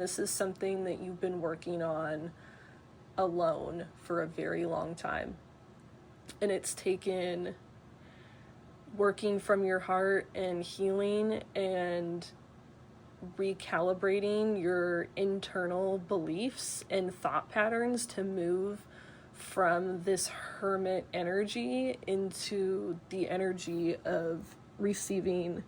This is something that you've been working on alone for a very long time. And it's taken working from your heart and healing and recalibrating your internal beliefs and thought patterns to move from this hermit energy into the energy of receiving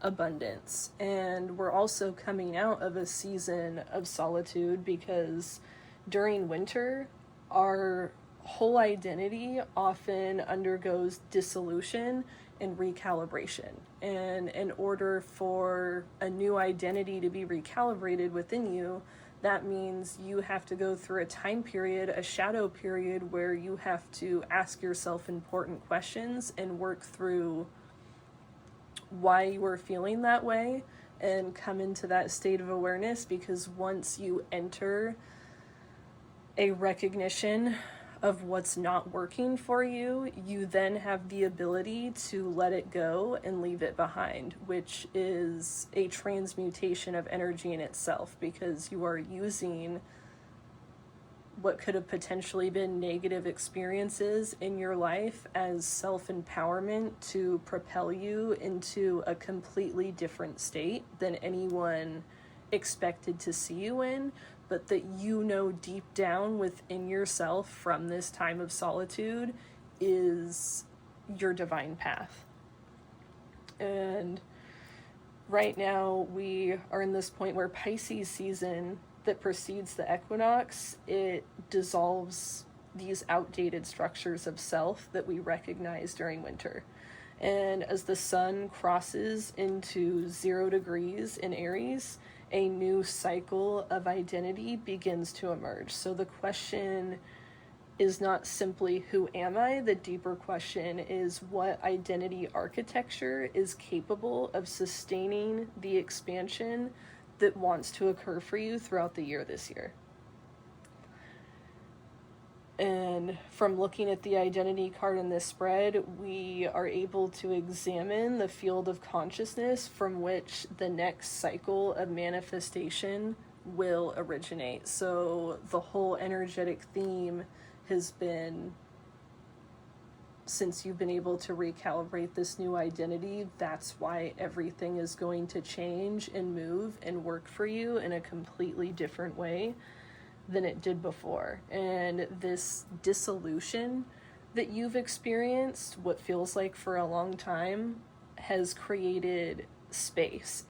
abundance. And we're also coming out of a season of solitude because during winter, our whole identity often undergoes dissolution and recalibration. And in order for a new identity to be recalibrated within you, that means you have to go through a time period, a shadow period, where you have to ask yourself important questions and work through why you were feeling that way and come into that state of awareness. Because once you enter a recognition of what's not working for you, you then have the ability to let it go and leave it behind, which is a transmutation of energy in itself, because you are using what could have potentially been negative experiences in your life as self-empowerment to propel you into a completely different state than anyone expected to see you in, but that you know deep down within yourself from this time of solitude is your divine path. And right now we are in this point where Pisces season that precedes the equinox, it dissolves these outdated structures of self that we recognize during winter. And as the sun crosses into 0 degrees in Aries, a new cycle of identity begins to emerge. So the question is not simply who am I? The deeper question is what identity architecture is capable of sustaining the expansion that wants to occur for you throughout the year this year. And from looking at the identity card in this spread, we are able to examine the field of consciousness from which the next cycle of manifestation will originate. So the whole energetic theme has been, since you've been able to recalibrate this new identity, that's why everything is going to change and move and work for you in a completely different way than it did before. And this dissolution that you've experienced, what feels like for a long time, has created space